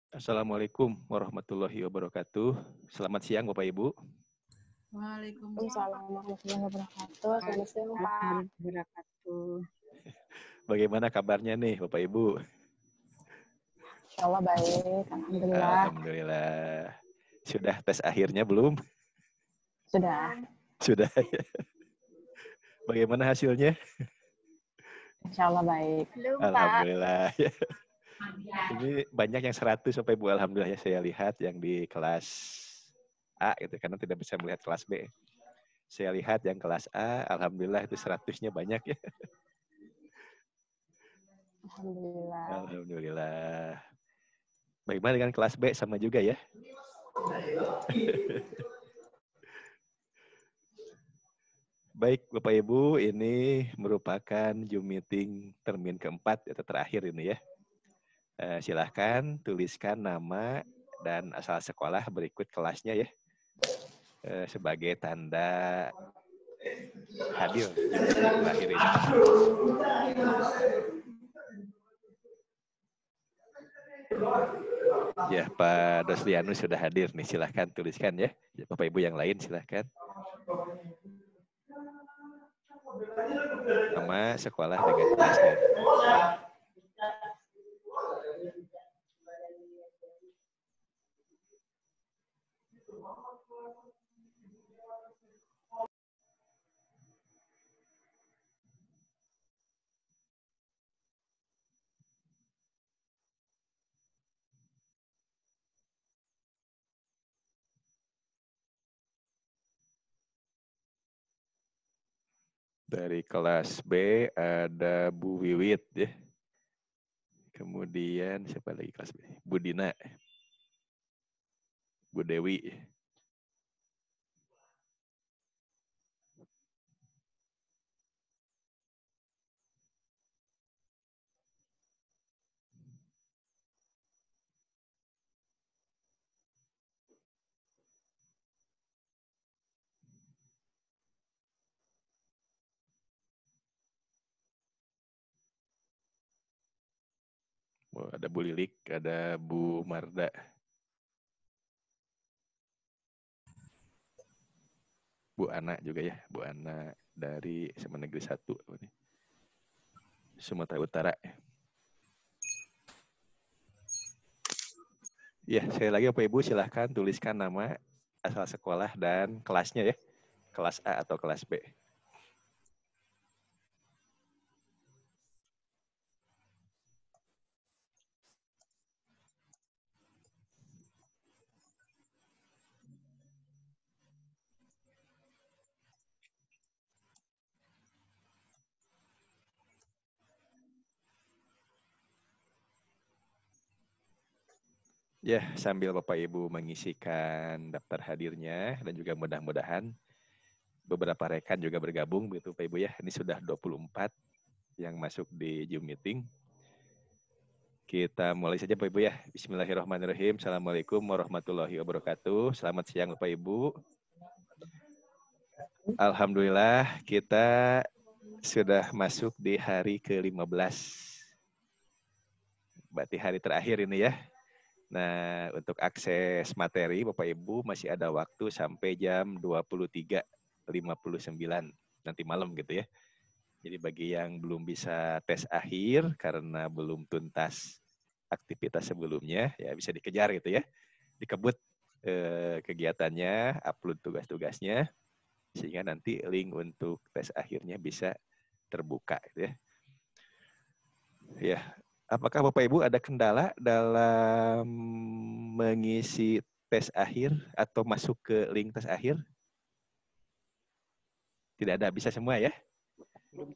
Assalamualaikum warahmatullahi wabarakatuh. Selamat siang Bapak Ibu. Waalaikumsalam warahmatullahi wabarakatuh. Selamat siang, Pak. Warahmatullahi wabarakatuh. Bagaimana kabarnya nih Bapak Ibu? Insya Allah baik, Alhamdulillah. Alhamdulillah. Sudah tes akhirnya belum? Sudah. Sudah ya. Bagaimana hasilnya? Insya Allah baik. Alhamdulillah. Ini banyak yang 100 Bapak Ibu. Alhamdulillah ya, saya lihat yang di kelas A gitu, karena tidak bisa melihat kelas B. Saya lihat yang kelas A, alhamdulillah itu 100-nya banyak ya. Alhamdulillah. Alhamdulillah. Bagaimana dengan kelas B? Sama juga ya? Baik Bapak Ibu, ini merupakan Zoom meeting termin keempat atau terakhir ini ya. Silahkan tuliskan nama dan asal sekolah berikut kelasnya ya. Sebagai tanda hadir Zoom meeting terakhir ini. Ya, Pak Doslianus sudah hadir nih, silahkan tuliskan ya. Bapak Ibu yang lain silahkan. Nama, sekolah dengan kelasnya. Dari kelas B ada Bu Wiwit ya. Kemudian siapa lagi kelas B? Bu Dina. Bu Dewi. Ada Bu Lilik, ada Bu Marda. Bu Ana juga ya, Bu Ana dari SMA Negeri 1 Sumatera Utara. Ya, sekali lagi Bapak Ibu silahkan tuliskan nama, asal sekolah dan kelasnya ya. Kelas A atau kelas B. Ya, sambil Bapak Ibu mengisikan daftar hadirnya dan juga mudah-mudahan beberapa rekan juga bergabung begitu Bapak Ibu ya. Ini sudah 24 yang masuk di Zoom meeting. Kita mulai saja Bapak Ibu ya. Bismillahirrahmanirrahim. Assalamualaikum warahmatullahi wabarakatuh. Selamat siang Bapak Ibu. Alhamdulillah kita sudah masuk di hari ke-15. Berarti hari terakhir ini ya. Nah, untuk akses materi Bapak Ibu masih ada waktu sampai jam 23.59 nanti malam gitu ya. Jadi bagi yang belum bisa tes akhir karena belum tuntas aktivitas sebelumnya, ya bisa dikejar gitu ya. Dikebut kegiatannya, upload tugas-tugasnya, sehingga nanti link untuk tes akhirnya bisa terbuka gitu ya. Ya, apakah Bapak Ibu ada kendala dalam mengisi tes akhir atau masuk ke link tes akhir? Tidak ada, bisa semua ya?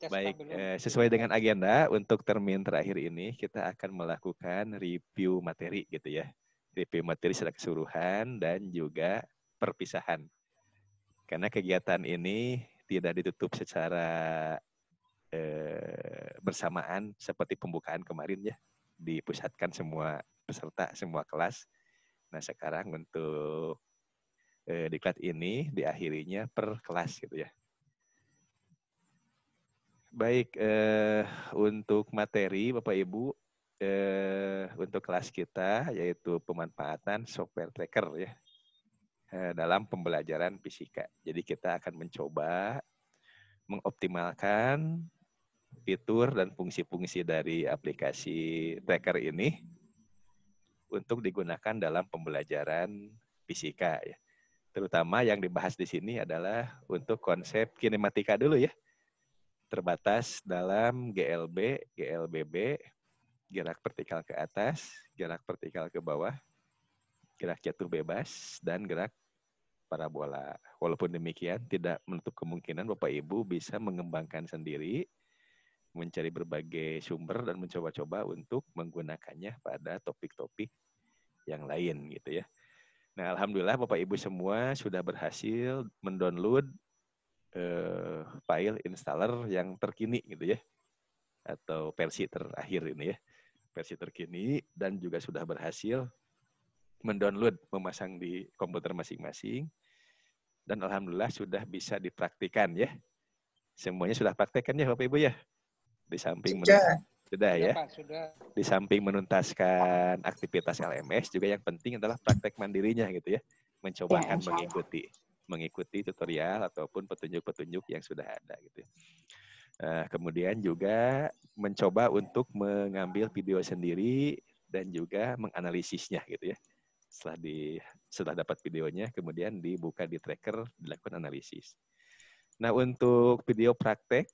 Baik, sesuai dengan agenda untuk termin terakhir ini kita akan melakukan review materi gitu ya. Review materi secara keseluruhan dan juga perpisahan. Karena kegiatan ini tidak ditutup secara bersamaan seperti pembukaan kemarin ya. Dipusatkan semua peserta, semua kelas. Nah sekarang untuk diklat ini diakhirinya per kelas gitu ya. Baik, untuk materi Bapak Ibu untuk kelas kita yaitu pemanfaatan software tracker ya dalam pembelajaran fisika. Jadi kita akan mencoba mengoptimalkan fitur dan fungsi-fungsi dari aplikasi tracker ini untuk digunakan dalam pembelajaran fisika ya. Terutama yang dibahas di sini adalah untuk konsep kinematika dulu ya. Terbatas dalam GLB, GLBB, gerak vertikal ke atas, gerak vertikal ke bawah, gerak jatuh bebas, dan gerak parabola. Walaupun demikian, tidak menutup kemungkinan Bapak Ibu bisa mengembangkan sendiri, mencari berbagai sumber dan mencoba-coba untuk menggunakannya pada topik-topik yang lain gitu ya. Nah, alhamdulillah Bapak Ibu semua sudah berhasil mendownload file installer yang terkini gitu ya, atau versi terakhir ini ya. Versi terkini dan juga sudah berhasil mendownload, memasang di komputer masing-masing dan alhamdulillah sudah bisa dipraktikan ya. Semuanya sudah praktekkan ya Bapak Ibu ya. Di samping sudah ya. Pak, sudah. Di samping menuntaskan aktivitas LMS juga yang penting adalah praktek mandirinya gitu ya. Mencobakan mengikuti tutorial ataupun petunjuk-petunjuk yang sudah ada gitu ya. Kemudian juga mencoba untuk mengambil video sendiri dan juga menganalisisnya gitu ya. Setelah dapat videonya, kemudian dibuka di tracker, dilakukan analisis. Nah, untuk video praktek,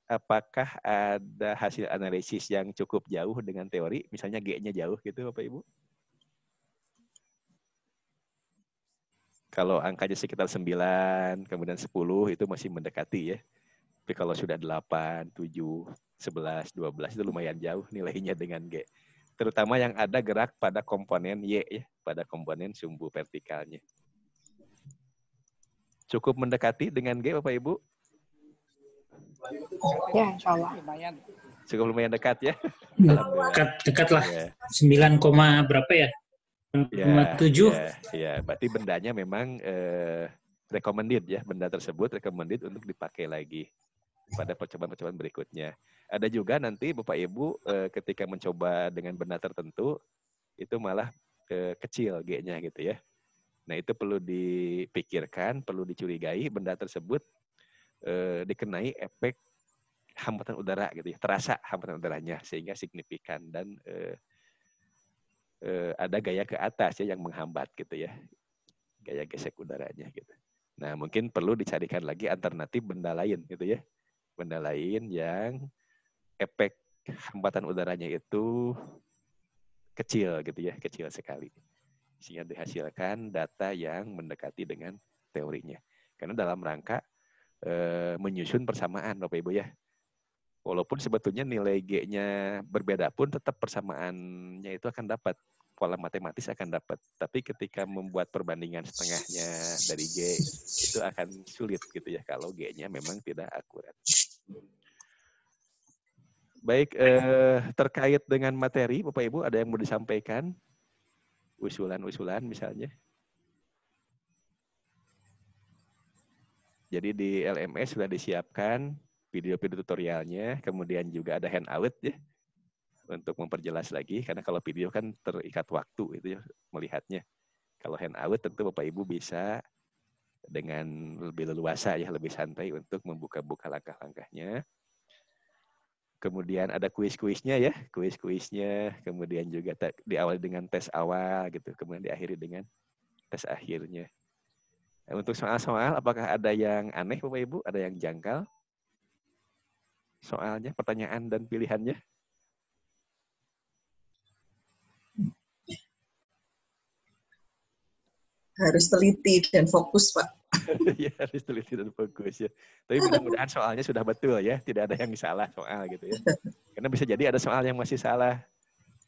apakah ada hasil analisis yang cukup jauh dengan teori? Misalnya G-nya jauh gitu, Bapak Ibu? Kalau angkanya sekitar 9, kemudian 10, itu masih mendekati ya. Tapi kalau sudah 8, 7, 11, 12 itu lumayan jauh nilainya dengan G. Terutama yang ada gerak pada komponen Y ya, pada komponen sumbu vertikalnya. Cukup mendekati dengan G Bapak Ibu? Ya, insya Allah. Cukup lumayan dekat ya? Dekat lah. Ya. 9, berapa ya? 7. Ya, berarti bendanya memang recommended ya, benda tersebut recommended untuk dipakai lagi pada percobaan-percobaan berikutnya. Ada juga nanti Bapak Ibu ketika mencoba dengan benda tertentu itu malah kecil G-nya gitu ya. Nah itu perlu dipikirkan, perlu dicurigai benda tersebut dikenai efek hambatan udara gitu ya, terasa hambatan udaranya sehingga signifikan dan ada gaya ke atas ya yang menghambat gitu ya, gaya gesek udaranya gitu. Nah mungkin perlu dicarikan lagi alternatif benda lain gitu ya. Benda lain yang efek hambatan udaranya itu kecil gitu ya, kecil sekali. Sehingga dihasilkan data yang mendekati dengan teorinya. Karena dalam rangka menyusun persamaan Bapak Ibu ya. Walaupun sebetulnya nilai G-nya berbeda pun tetap persamaannya itu akan dapat. Pola matematis akan dapat. Tapi ketika membuat perbandingan setengahnya dari G, itu akan sulit gitu ya kalau G-nya memang tidak akurat. Baik, terkait dengan materi, Bapak Ibu ada yang mau disampaikan? Usulan-usulan misalnya? Jadi di LMS sudah disiapkan video-video tutorialnya, kemudian juga ada handout ya, untuk memperjelas lagi, karena kalau video kan terikat waktu itu ya melihatnya. Kalau handout tentu Bapak Ibu bisa dengan lebih leluasa ya, lebih santai untuk membuka-buka langkah-langkahnya. Kemudian ada kuis-kuisnya ya, kuis-kuisnya, kemudian juga diawali dengan tes awal gitu, kemudian diakhiri dengan tes akhirnya. Nah, untuk soal-soal, apakah ada yang aneh Bapak Ibu, ada yang janggal? Soalnya, pertanyaan dan pilihannya? Harus teliti dan fokus, Pak. Ya, harus teliti dan fokus ya. Tapi mudah-mudahan soalnya sudah betul ya, tidak ada yang salah soal gitu ya. Karena bisa jadi ada soal yang masih salah.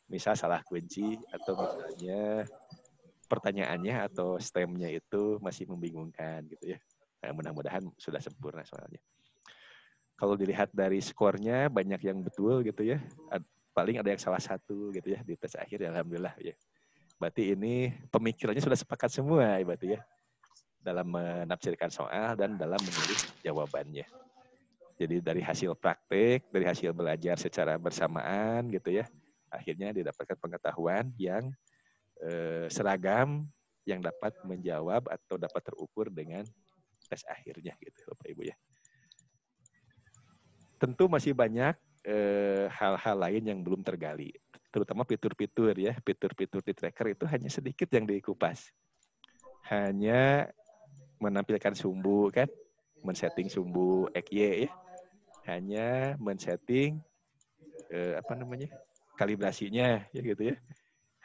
Misal salah kunci atau misalnya pertanyaannya atau stemnya itu masih membingungkan gitu ya. Nah, mudah-mudahan sudah sempurna soalnya. Kalau dilihat dari skornya banyak yang betul gitu ya. Paling ada yang salah satu gitu ya di tes akhir ya, alhamdulillah ya. Berarti ini pemikirannya sudah sepakat semua berarti ya. Dalam menafsirkan soal dan dalam menulis jawabannya. Jadi dari hasil praktik, dari hasil belajar secara bersamaan gitu ya, Akhirnya didapatkan pengetahuan yang seragam, yang dapat menjawab atau dapat terukur dengan tes akhirnya gitu Bapak Ibu ya. Tentu masih banyak hal-hal lain yang belum tergali, terutama fitur-fitur ya, fitur-fitur di tracker itu hanya sedikit yang dikupas. Hanya menampilkan sumbu kan, men-setting sumbu XY ya. Hanya men-setting kalibrasinya ya gitu ya.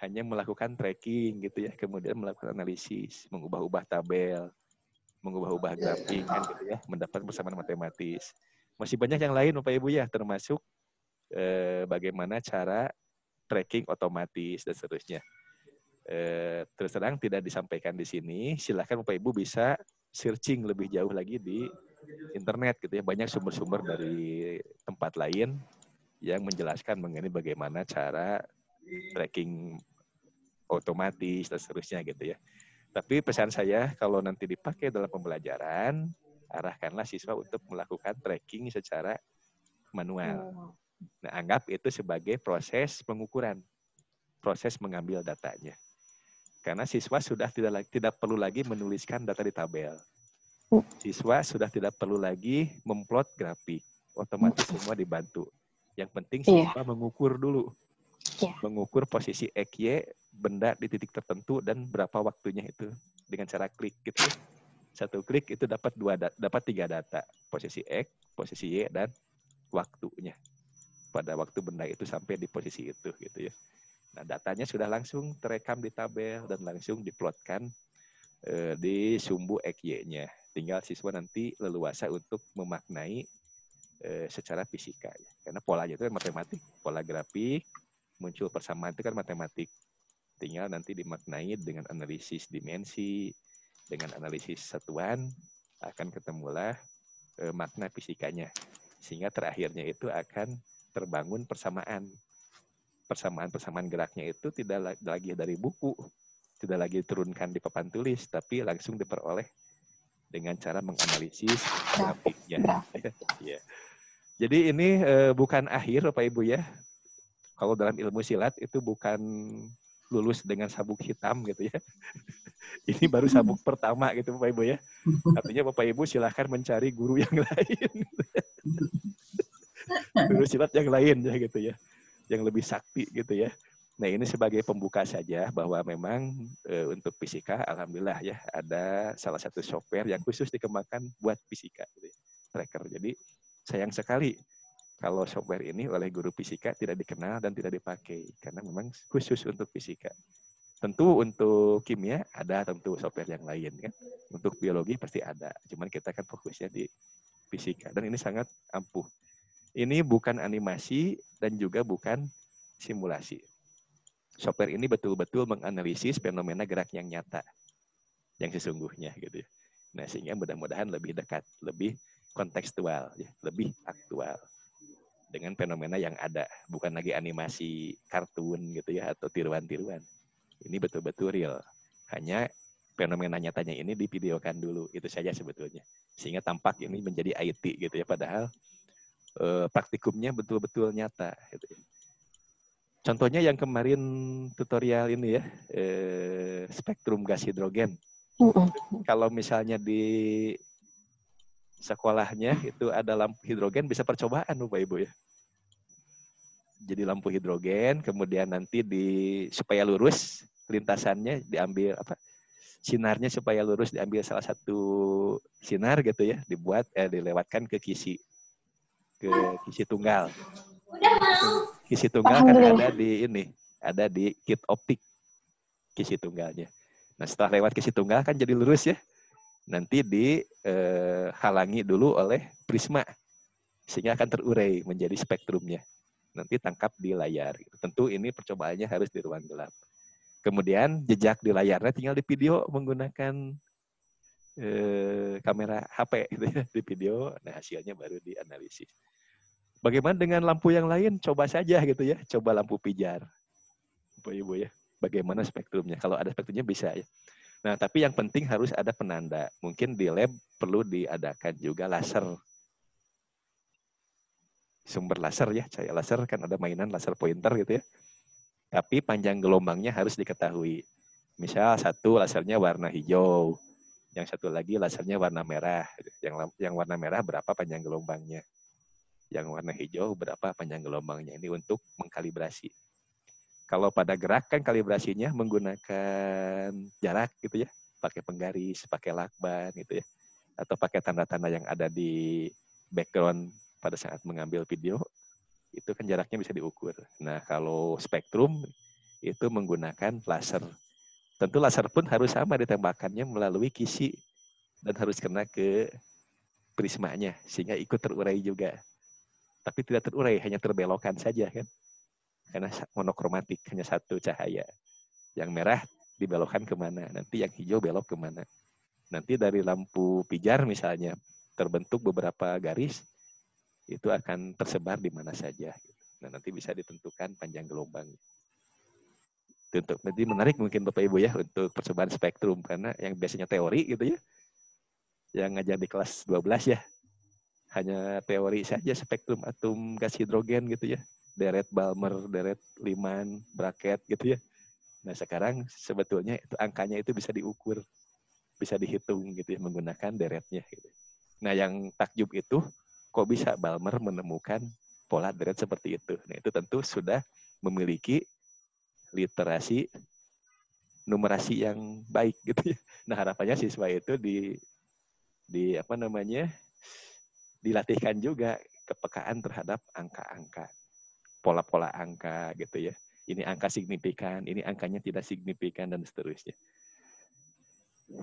Hanya melakukan tracking gitu ya, kemudian melakukan analisis, mengubah-ubah tabel, mengubah-ubah grafik kan gitu ya, mendapat persamaan matematis. Masih banyak yang lain Bapak Ibu ya, termasuk bagaimana cara tracking otomatis dan seterusnya. Terus terang tidak disampaikan di sini, silakan Bapak Ibu bisa searching lebih jauh lagi di internet gitu ya, banyak sumber-sumber dari tempat lain yang menjelaskan mengenai bagaimana cara tracking otomatis dan seterusnya gitu ya. Tapi pesan saya kalau nanti dipakai dalam pembelajaran, arahkanlah siswa untuk melakukan tracking secara manual. Nah, anggap itu sebagai proses pengukuran, proses mengambil datanya. Karena siswa sudah tidak perlu lagi menuliskan data di tabel. Siswa sudah tidak perlu lagi memplot grafik, otomatis semua dibantu. Yang penting siswa mengukur dulu. Mengukur posisi XY benda di titik tertentu dan berapa waktunya itu dengan cara klik gitu. Satu klik itu dapat 3 data, posisi X, posisi Y dan waktunya. Pada waktu benda itu sampai di posisi itu gitu ya. Nah, datanya sudah langsung terekam di tabel dan langsung diplotkan di sumbu XY-nya. Tinggal siswa nanti leluasa untuk memaknai secara fisika ya. Karena polanya itu kan matematik, pola grafik, muncul persamaan itu kan matematik. Tinggal nanti dimaknai dengan analisis dimensi, dengan analisis satuan, akan ketemulah makna fisikanya. Sehingga terakhirnya itu akan terbangun persamaan. Persamaan-persamaan geraknya itu tidak lagi dari buku, tidak lagi diturunkan di papan tulis, tapi langsung diperoleh dengan cara menganalisis grafiknya. Ya. Jadi ini bukan akhir Bapak Ibu ya. Kalau dalam ilmu silat itu bukan lulus dengan sabuk hitam gitu ya. Ini baru sabuk pertama gitu Bapak Ibu ya. Artinya Bapak Ibu silahkan mencari guru yang lain. Guru silat yang lain ya gitu ya. Yang lebih sakti gitu ya. Nah ini sebagai pembuka saja bahwa memang untuk fisika alhamdulillah ya ada salah satu software yang khusus dikembangkan buat fisika gitu ya. Tracker. Jadi sayang sekali kalau software ini oleh guru fisika tidak dikenal dan tidak dipakai karena memang khusus untuk fisika. Tentu untuk kimia ada tentu software yang lain kan. Untuk biologi pasti ada. Cuman kita kan fokusnya di fisika dan ini sangat ampuh. Ini bukan animasi dan juga bukan simulasi. Software ini betul-betul menganalisis fenomena gerak yang nyata, yang sesungguhnya gitu ya. Nah sehingga mudah-mudahan lebih dekat, lebih kontekstual, ya, lebih aktual dengan fenomena yang ada, bukan lagi animasi kartun gitu ya atau tiruan-tiruan. Ini betul-betul real. Hanya fenomena nyatanya ini divideokan dulu, itu saja sebetulnya. Sehingga tampak ini menjadi IT gitu ya, padahal praktikumnya betul-betul nyata. Gitu. Contohnya yang kemarin tutorial ini ya, spektrum gas hidrogen. Kalau misalnya di sekolahnya itu ada lampu hidrogen, bisa percobaan Bapak Ibu ya. Jadi lampu hidrogen, kemudian nanti supaya lurus lintasannya diambil sinarnya supaya lurus diambil salah satu sinar gitu ya, dilewatkan ke kisi tunggal. Kisi tunggal kan ada di kit optik kisi tunggalnya. Nah setelah lewat kisi tunggal kan jadi lurus ya. Nanti dihalangi dulu oleh prisma sehingga akan terurai menjadi spektrumnya. Nanti tangkap di layar. Tentu ini percobaannya harus di ruang gelap. Kemudian jejak di layarnya tinggal di video menggunakan kamera HP gitu ya, di video. Nah hasilnya baru dianalisis. Bagaimana dengan lampu yang lain? Coba saja gitu ya. Coba lampu pijar. Bapak Ibu ya. Bagaimana spektrumnya? Kalau ada spektrumnya bisa ya. Nah, tapi yang penting harus ada penanda. Mungkin di lab perlu diadakan juga laser. Sumber laser ya, cahaya laser kan ada mainan laser pointer gitu ya. Tapi panjang gelombangnya harus diketahui. Misal satu lasernya warna hijau, yang satu lagi lasernya warna merah. Yang warna merah berapa panjang gelombangnya? Yang warna hijau berapa panjang gelombangnya? Ini untuk mengkalibrasi. Kalau pada gerak kan kalibrasinya menggunakan jarak gitu ya, pakai penggaris, pakai lakban gitu ya, atau pakai tanda-tanda yang ada di background pada saat mengambil video, itu kan jaraknya bisa diukur. Nah kalau spektrum itu menggunakan laser. Tentu laser pun harus sama ditembakkannya melalui kisi dan harus kena ke prismanya sehingga ikut terurai juga. Tapi tidak terurai, hanya terbelokkan saja kan. Karena monokromatik, hanya satu cahaya. Yang merah dibelokkan kemana, nanti yang hijau belok kemana. Nanti dari lampu pijar misalnya, terbentuk beberapa garis, itu akan tersebar di mana saja. Nah, nanti bisa ditentukan panjang gelombang. Jadi menarik mungkin Bapak Ibu ya untuk percobaan spektrum, karena yang biasanya teori gitu ya, yang ngajar di kelas 12 ya, hanya teori saja spektrum atom gas hidrogen gitu ya. Deret Balmer, deret Lyman, bracket gitu ya. Nah sekarang sebetulnya itu angkanya itu bisa diukur, bisa dihitung gitu ya menggunakan deretnya. Gitu. Nah yang takjub itu kok bisa Balmer menemukan pola deret seperti itu. Nah itu tentu sudah memiliki literasi numerasi yang baik gitu ya. Nah harapannya siswa itu dilatihkan juga kepekaan terhadap angka-angka. Pola-pola angka gitu ya. Ini angka signifikan, ini angkanya tidak signifikan dan seterusnya.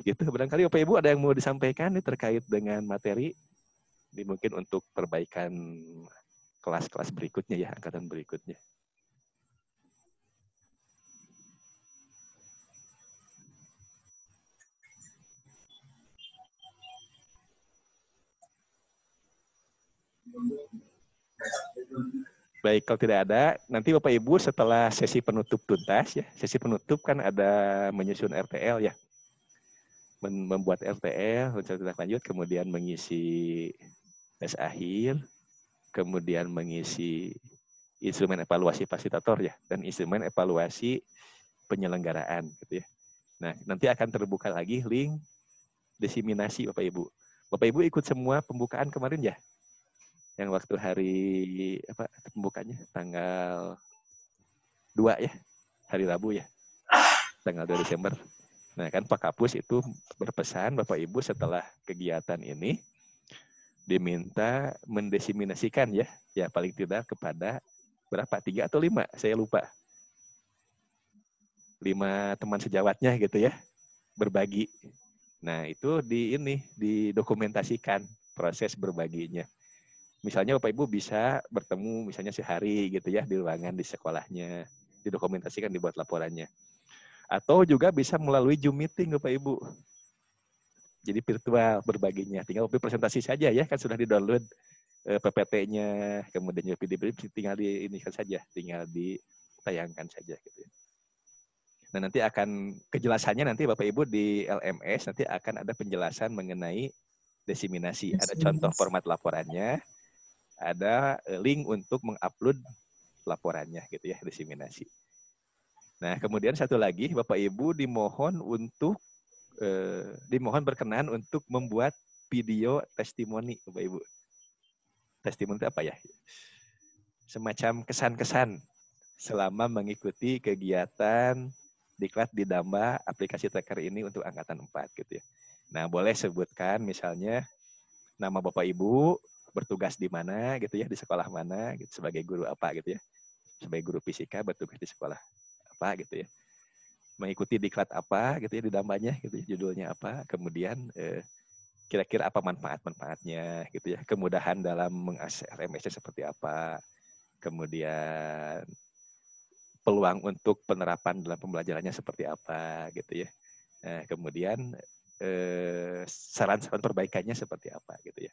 Gitu. Barangkali Bapak Ibu ada yang mau disampaikan nih terkait dengan materi. Ini mungkin untuk perbaikan kelas-kelas berikutnya ya, angkatan berikutnya. Baik, kalau tidak ada, nanti Bapak Ibu setelah sesi penutup tuntas ya, sesi penutup kan ada menyusun RTL ya, membuat RTL, rencana tindak lanjut, kemudian mengisi tes akhir, kemudian mengisi instrumen evaluasi fasilitator ya, dan instrumen evaluasi penyelenggaraan gitu ya. Nah, nanti akan terbuka lagi link diseminasi Bapak Ibu. Bapak Ibu ikut semua pembukaan kemarin ya? Yang waktu hari apa pembukanya tanggal 2 ya, hari Rabu ya, tanggal 2 Desember. Nah kan Pak Kapus itu berpesan Bapak Ibu setelah kegiatan ini diminta mendeseminasikan ya paling tidak kepada berapa, 3 atau 5, saya lupa. 5 teman sejawatnya gitu ya, berbagi. Nah itu didokumentasikan proses berbaginya. Misalnya Bapak Ibu bisa bertemu misalnya sehari gitu ya di ruangan di sekolahnya, didokumentasikan, dibuat laporannya. Atau juga bisa melalui Zoom meeting Bapak Ibu. Jadi virtual berbaginya, tinggal presentasi saja ya, kan sudah di-download PPT-nya, kemudian tinggal diinikan saja, tinggal ditayangkan saja gitu ya. Nah, nanti akan kejelasannya nanti Bapak Ibu di LMS nanti akan ada penjelasan mengenai diseminasi, ada contoh format laporannya. Ada link untuk mengupload laporannya gitu ya, diseminasi. Nah, kemudian satu lagi Bapak Ibu dimohon berkenan untuk membuat video testimoni Bapak Ibu. Testimoni itu apa ya? Semacam kesan-kesan selama mengikuti kegiatan Diklat Didamba aplikasi tracker ini untuk angkatan 4 gitu ya. Nah, boleh sebutkan misalnya nama Bapak Ibu, bertugas di mana gitu ya, di sekolah mana gitu, sebagai guru apa gitu ya, sebagai guru fisika bertugas di sekolah apa gitu ya, mengikuti diklat apa gitu ya, di dambanya gitu ya, judulnya apa, kemudian kira-kira apa manfaatnya gitu ya, kemudahan dalam mengakses RMS seperti apa, kemudian peluang untuk penerapan dalam pembelajarannya seperti apa gitu ya, nah, kemudian saran-saran perbaikannya seperti apa gitu ya.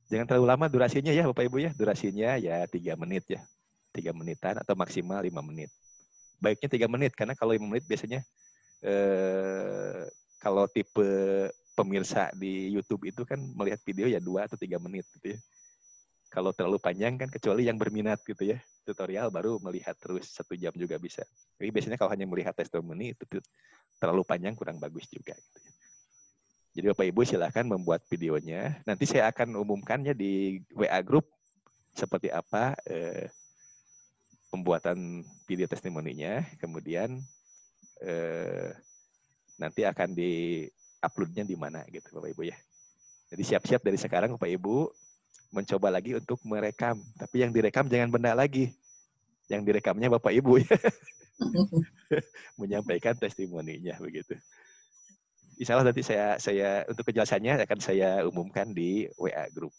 Jangan terlalu lama durasinya ya Bapak Ibu ya. Durasinya ya 3 menit ya. 3 menitan atau maksimal 5 menit. Baiknya 3 menit karena kalau 5 menit biasanya kalau tipe pemirsa di YouTube itu kan melihat video ya 2 atau 3 menit gitu ya. Kalau terlalu panjang kan kecuali yang berminat gitu ya. tutorial baru melihat terus 1 jam juga bisa. Tapi biasanya kalau hanya melihat testimoni itu terlalu panjang, kurang bagus juga. Gitu. Jadi Bapak Ibu silakan membuat videonya. Nanti saya akan umumkannya di WA Group seperti apa pembuatan video testimoninya. Kemudian nanti akan di-uploadnya di mana gitu Bapak Ibu ya. Jadi siap-siap dari sekarang Bapak Ibu mencoba lagi untuk merekam. Tapi yang direkam jangan benda lagi. Yang direkamnya Bapak Ibu ya. Menyampaikan testimoninya begitu. Insya Allah nanti saya untuk kejelasannya akan saya umumkan di WA Group.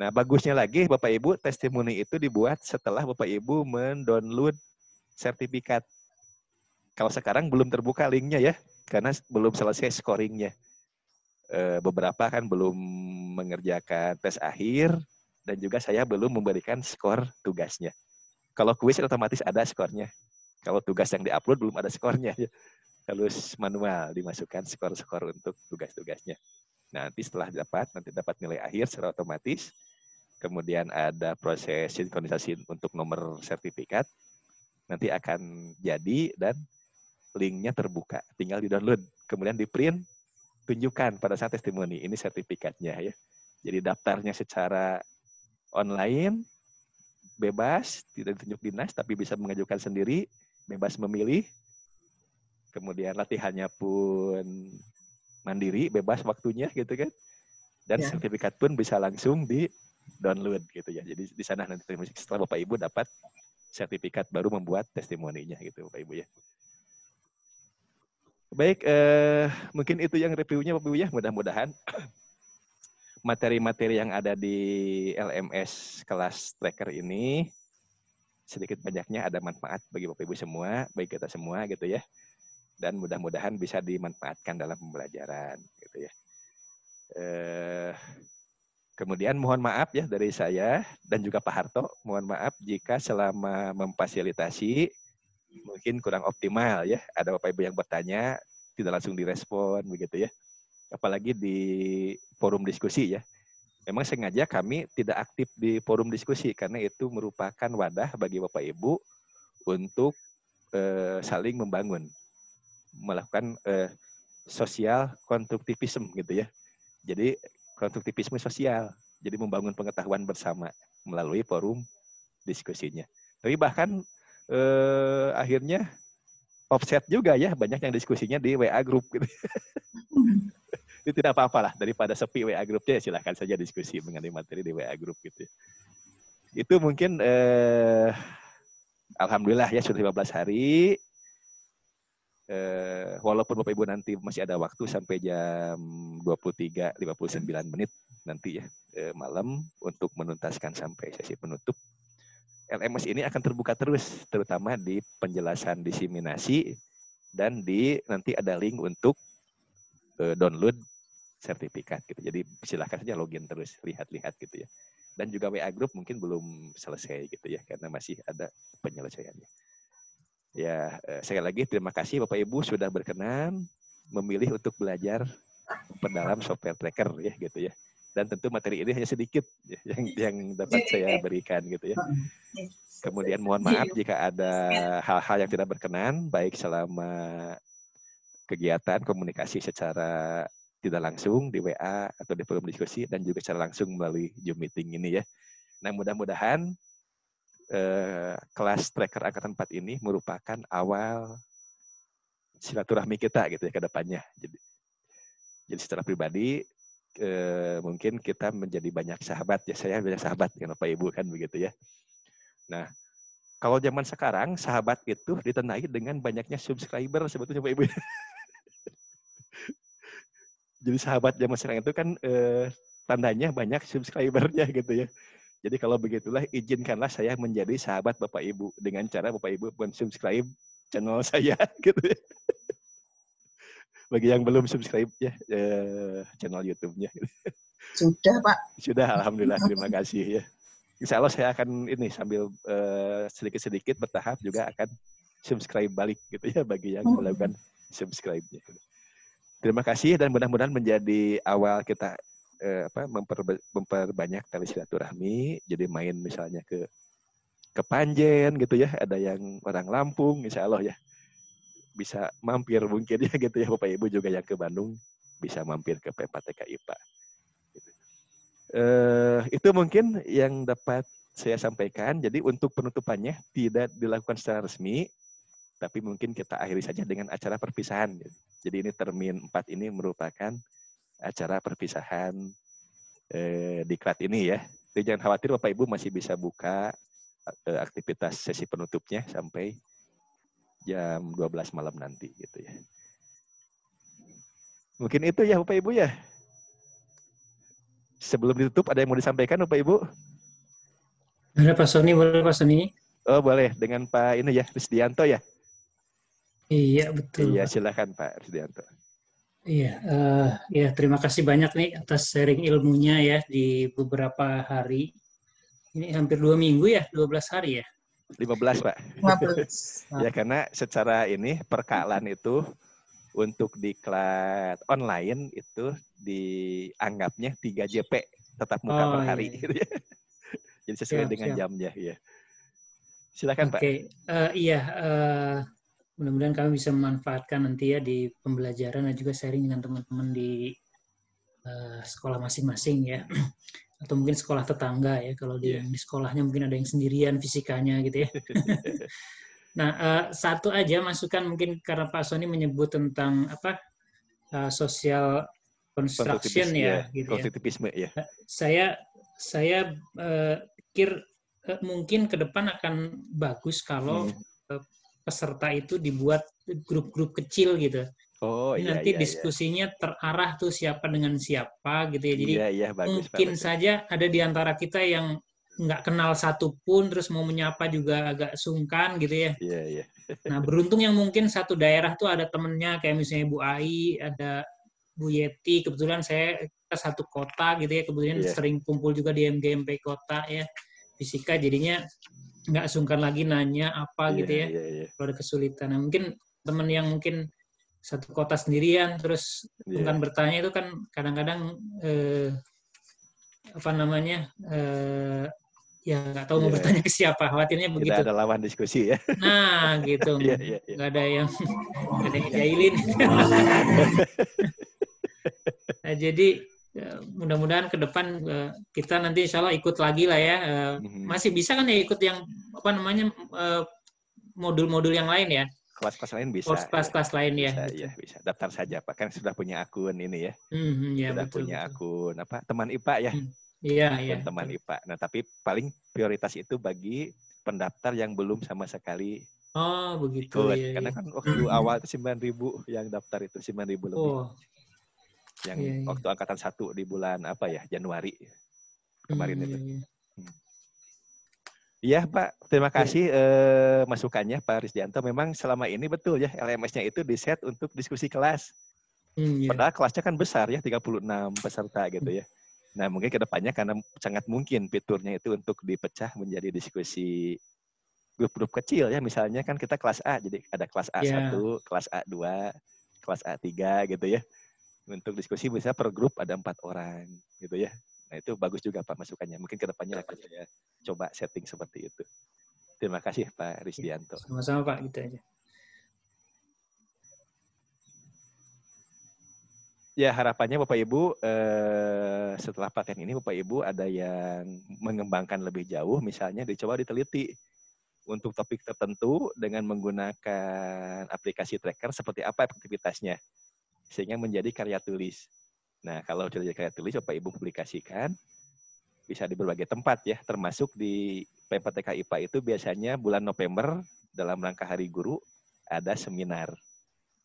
Nah, bagusnya lagi Bapak Ibu, testimoni itu dibuat setelah Bapak Ibu mendownload sertifikat. Kalau sekarang belum terbuka linknya ya, karena belum selesai scoringnya. Beberapa kan belum mengerjakan tes akhir, dan juga saya belum memberikan skor tugasnya. Kalau kuis otomatis ada skornya. Kalau tugas yang diupload belum ada skornya. Harus manual dimasukkan skor-skor untuk tugas-tugasnya. Nanti setelah nanti dapat nilai akhir secara otomatis. Kemudian ada proses sinkronisasi untuk nomor sertifikat. Nanti akan jadi dan linknya terbuka. Tinggal di-download. Kemudian di-print, tunjukkan pada saat testimoni. Ini sertifikatnya ya. Jadi daftarnya secara online, bebas, tidak ditunjuk dinas, tapi bisa mengajukan sendiri, bebas memilih. Kemudian latihannya pun mandiri, bebas waktunya gitu kan. Dan sertifikat pun bisa langsung di-download gitu ya. Jadi di sana nanti setelah Bapak Ibu dapat sertifikat baru membuat testimoninya gitu Bapak Ibu ya. Baik, mungkin itu yang reviewnya Bapak Ibu ya. Mudah-mudahan materi-materi yang ada di LMS kelas tracker ini sedikit banyaknya ada manfaat bagi Bapak Ibu semua, bagi kita semua gitu ya. Dan mudah-mudahan bisa dimanfaatkan dalam pembelajaran gitu ya. Kemudian mohon maaf ya dari saya dan juga Pak Harto, mohon maaf jika selama memfasilitasi mungkin kurang optimal ya. Ada Bapak Ibu yang bertanya tidak langsung direspon begitu ya. Apalagi di forum diskusi ya. Memang sengaja kami tidak aktif di forum diskusi karena itu merupakan wadah bagi Bapak Ibu untuk saling membangun, melakukan sosial konstruktivisme gitu ya. Jadi konstruktivisme sosial, jadi membangun pengetahuan bersama melalui forum diskusinya. Tapi bahkan akhirnya offset juga ya, banyak yang diskusinya di WA Group gitu. Itu tidak apa-apa lah, daripada sepi WA Groupnya silahkan saja diskusi mengenai materi di WA Group gitu. Itu mungkin alhamdulillah ya sudah 15 hari. Walaupun Bapak Ibu nanti masih ada waktu sampai jam 23.59 nanti ya malam untuk menuntaskan sampai sesi penutup. LMS ini akan terbuka terus, terutama di penjelasan diseminasi dan nanti ada link untuk download sertifikat gitu. Jadi silahkan saja login terus, lihat-lihat gitu ya. Dan juga WA Group mungkin belum selesai gitu ya, karena masih ada penyelesaiannya. Ya, sekali lagi terima kasih Bapak Ibu sudah berkenan memilih untuk belajar dalam software tracker ya gitu ya. Dan tentu materi ini hanya sedikit ya, yang dapat saya berikan gitu ya. Kemudian mohon maaf jika ada hal-hal yang tidak berkenan, baik selama kegiatan komunikasi secara tidak langsung di WA atau di forum diskusi dan juga secara langsung melalui Zoom meeting ini ya. Nah mudah-mudahan kelas tracker angkatan 4 ini merupakan awal silaturahmi kita gitu ya ke depannya. Jadi secara pribadi mungkin kita menjadi banyak sahabat ya, saya banyak sahabat dengan Bapak Ibu kan begitu ya. Nah, kalau zaman sekarang sahabat itu ditandai dengan banyaknya subscriber sebetulnya Bapak Ibu. Jadi sahabat zaman sekarang itu kan tandanya banyak subscribernya gitu ya. Jadi kalau begitulah izinkanlah saya menjadi sahabat Bapak Ibu dengan cara Bapak Ibu mensubscribe channel saya gitu ya. Bagi yang belum subscribe ya channel YouTube-nya. Sudah Pak. Sudah, alhamdulillah, terima kasih ya. Insya Allah saya akan ini sambil sedikit-sedikit bertahap juga akan subscribe balik gitu ya bagi yang melakukan subscribe-nya. Terima kasih dan mudah-mudahan menjadi awal kita memperbanyak tali silaturahmi. Jadi main misalnya ke ke Panjen gitu ya, ada yang orang Lampung, insya Allah ya bisa mampir mungkin ya gitu ya Bapak Ibu juga yang ke Bandung bisa mampir ke PPTK IPA. Gitu. Itu mungkin yang dapat saya sampaikan. Jadi untuk penutupannya tidak dilakukan secara resmi, tapi mungkin kita akhiri saja dengan acara perpisahan. Jadi ini termin 4 ini merupakan acara perpisahan diklat ini ya. Jadi jangan khawatir Bapak Ibu masih bisa buka aktivitas sesi penutupnya sampai jam 12 malam nanti gitu ya. Mungkin itu ya Bapak Ibu ya. Sebelum ditutup ada yang mau disampaikan Bapak Ibu? Ada Pak Sony, boleh Pak Sony? Oh boleh, dengan Pak ini ya, Risdianto ya? Iya, betul. Iya, Pak. silakan Pak Risdianto. Iya, ya terima kasih banyak nih atas sharing ilmunya ya di beberapa hari. Ini hampir 2 minggu ya, 12 hari ya? 15 Pak. 15. Ya karena secara ini perkalan itu untuk diklat online itu dianggapnya 3 JP tetap muka per hari. Iya. Gitu ya. Jadi sesuai dengan jamnya ya. Silakan Pak. Oke, iya. Mudah-mudahan kami bisa memanfaatkan nanti ya di pembelajaran dan juga sharing dengan teman-teman di sekolah masing-masing ya. Atau mungkin sekolah tetangga ya, kalau di sekolahnya mungkin ada yang sendirian fisikanya gitu ya. Nah, satu aja masukan mungkin karena Pak Sony menyebut tentang social construction ya, gitu ya. Konstruktivisme ya. Saya pikir mungkin ke depan akan bagus kalau peserta itu dibuat grup-grup kecil gitu. Oh iya. Nanti diskusinya terarah tuh siapa dengan siapa gitu ya. Jadi bagus, mungkin saja ada di antara kita yang nggak kenal satupun terus mau menyapa juga agak sungkan gitu ya. Iya. Nah beruntung yang mungkin satu daerah tuh ada temennya kayak misalnya Bu Ai, ada Bu Yeti, kebetulan kita satu kota gitu ya, kemudian sering kumpul juga di MGMP kota ya, fisika, jadinya nggak sungkan lagi nanya apa gitu ya, kalau ada kesulitan. Nah, mungkin teman yang mungkin satu kota sendirian terus sungkan bertanya itu kan kadang-kadang ya nggak tahu mau bertanya ke siapa, khawatirnya begitu. Tidak ada lawan diskusi ya. Nah gitu, nggak ada yang jahilin. Nah, jadi mudah-mudahan ke depan kita nanti insya Allah ikut lagi lah ya. Masih bisa kan ya ikut yang modul-modul yang lain ya? Kelas-kelas lain bisa. Kelas-kelas lain ya. Bisa. Daftar saja Pak, kan sudah punya akun ini ya. Sudah betul, punya akun teman IPA ya. Iya. Teman IPA. Nah tapi paling prioritas itu bagi pendaftar yang belum sama sekali. Oh begitu. Ikut. Karena kan waktu awal itu 9.000 yang daftar itu 9.000 lebih. Yang waktu angkatan 1 di bulan Januari kemarin itu. Iya Pak, terima kasih masukannya Pak Risdianto. Memang selama ini betul ya LMS-nya itu di-set untuk diskusi kelas. Padahal kelasnya kan besar ya, 36 peserta gitu ya. Nah mungkin ke depannya karena sangat mungkin fiturnya itu untuk dipecah menjadi diskusi grup-grup kecil ya. Misalnya kan kita kelas A, jadi ada kelas A1, kelas A2, kelas A3 gitu ya. Untuk diskusi bisa per grup ada 4 orang gitu ya. Nah itu bagus juga Pak masukannya. Mungkin kedepannya akan saya coba setting seperti itu. Terima kasih Pak Risdianto. Sama-sama Pak, gitu aja. Ya harapannya Bapak Ibu setelah pelatihan ini Bapak Ibu ada yang mengembangkan lebih jauh, misalnya dicoba diteliti untuk topik tertentu dengan menggunakan aplikasi tracker seperti apa aktivitasnya. Sehingga menjadi karya tulis. Nah, kalau sudah jadi karya tulis, Bapak Ibu publikasikan, bisa di berbagai tempat ya, termasuk di PPTK IPA itu biasanya bulan November, dalam rangka Hari Guru, ada seminar.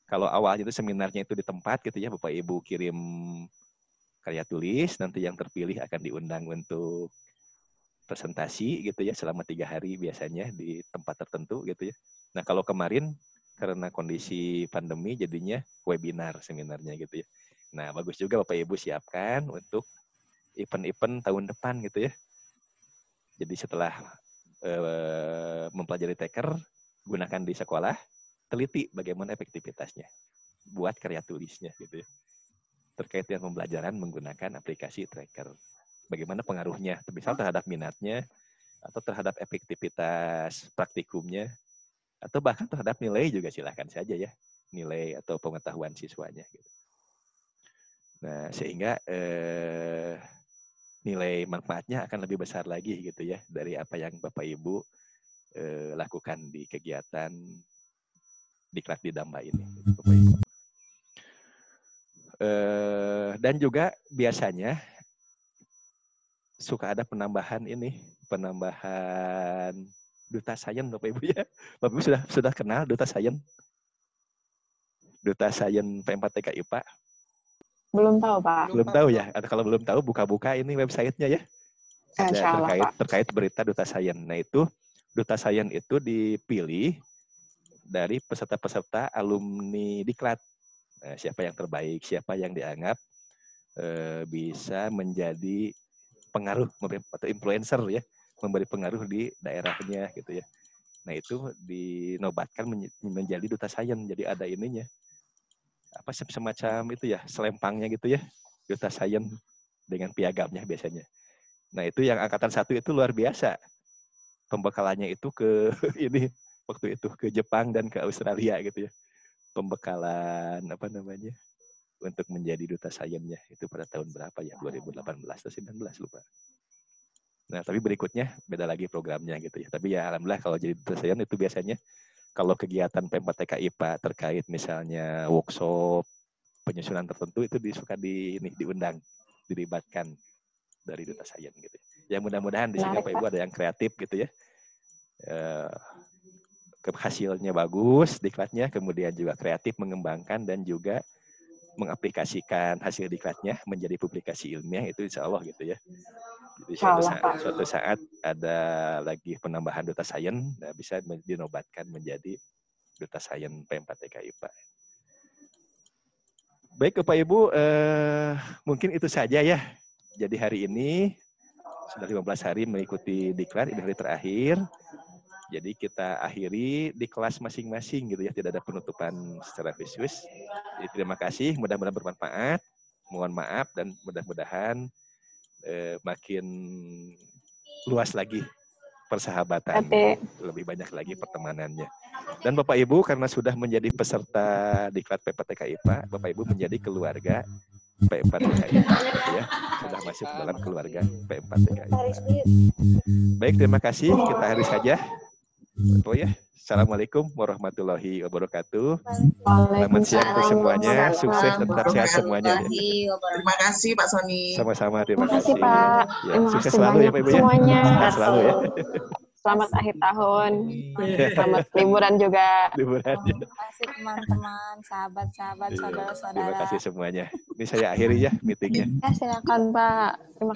Kalau awalnya itu seminarnya itu di tempat gitu ya, Bapak Ibu kirim karya tulis, nanti yang terpilih akan diundang untuk presentasi gitu ya, selama 3 hari biasanya di tempat tertentu gitu ya. Nah, kalau kemarin, karena kondisi pandemi jadinya webinar seminarnya gitu ya. Nah, bagus juga Bapak Ibu siapkan untuk event-event tahun depan gitu ya. Jadi setelah mempelajari Tracker, gunakan di sekolah, teliti bagaimana efektivitasnya buat karya tulisnya gitu ya. Terkait dengan pembelajaran menggunakan aplikasi Tracker. Bagaimana pengaruhnya, misal terhadap minatnya, atau terhadap efektivitas praktikumnya, atau bahkan terhadap nilai juga silakan saja ya, nilai atau pengetahuan siswanya. Gitu. Nah, sehingga nilai manfaatnya akan lebih besar lagi gitu ya dari apa yang Bapak Ibu lakukan di kegiatan Diklat di Damba ini, Bapak Ibu. Dan juga biasanya suka ada penambahan duta sains Bapak Ibu ya. Bapak Ibu sudah kenal duta sains? Duta Sains P4TK IPA? Belum tahu, Pak. Belum tahu ya. Atau kalau belum tahu buka-buka ini websitenya ya. Ada terkait berita duta sains. Nah, itu duta sains itu dipilih dari peserta-peserta alumni Diklat. Nah, siapa yang terbaik, siapa yang dianggap bisa menjadi pengaruh atau influencer ya, memberi pengaruh di daerahnya gitu ya. Nah, itu dinobatkan menjadi duta sains. Jadi ada ininya. Apa semacam itu ya, selempangnya gitu ya. Duta sains dengan piagamnya biasanya. Nah, itu yang angkatan 1 itu luar biasa. Pembekalannya itu ke ini waktu itu ke Jepang dan ke Australia gitu ya. Pembekalan untuk menjadi duta sainsnya itu pada tahun berapa ya? 2018 atau 19 lupa. Nah, tapi berikutnya beda lagi programnya gitu ya. Tapi ya alhamdulillah kalau jadi duta sains itu biasanya kalau kegiatan P4TK IPA terkait misalnya workshop penyusunan tertentu itu diundang, dilibatkan dari duta sains gitu. Ya mudah-mudahan di sini Bapak Ibu ada yang kreatif gitu ya. Hasilnya bagus diklatnya, kemudian juga kreatif mengembangkan dan juga mengaplikasikan hasil diklatnya menjadi publikasi ilmiah, itu insya Allah gitu ya. Jadi suatu saat ada lagi penambahan duta sains, nah bisa dinobatkan menjadi duta sains P4TK IPA. Baik Bapak Ibu, mungkin itu saja ya. Jadi hari ini sudah 15 hari mengikuti diklat, ini hari terakhir. Jadi kita akhiri di kelas masing-masing gitu ya, tidak ada penutupan secara khusus. Jadi terima kasih, mudah-mudahan bermanfaat. Mohon maaf dan mudah-mudahan makin luas lagi persahabatan, lebih banyak lagi pertemanannya. Dan Bapak Ibu karena sudah menjadi peserta Diklat P4TK IPA, Bapak Ibu menjadi keluarga P4TK IPA gitu ya. Sudah masuk dalam keluarga P4TK IPA. Baik, terima kasih. Kita akhiri saja. Oh ya, Assalamualaikum warahmatullahi wabarakatuh. Selamat siang untuk semuanya, sukses tetap sehat semuanya. Terima kasih Pak Sony. Sama-sama, terima kasih Pak. Ya, sukses selalu ya Pak Ibu ya. Semuanya. Sukses selalu ya. Selamat akhir tahun. Selamat liburan juga. Liburan. Terima kasih teman-teman, sahabat-sahabat, saudara-saudara. Terima kasih semuanya. Ini saya akhiri ya meetingnya. Ya, silakan Pak. Terima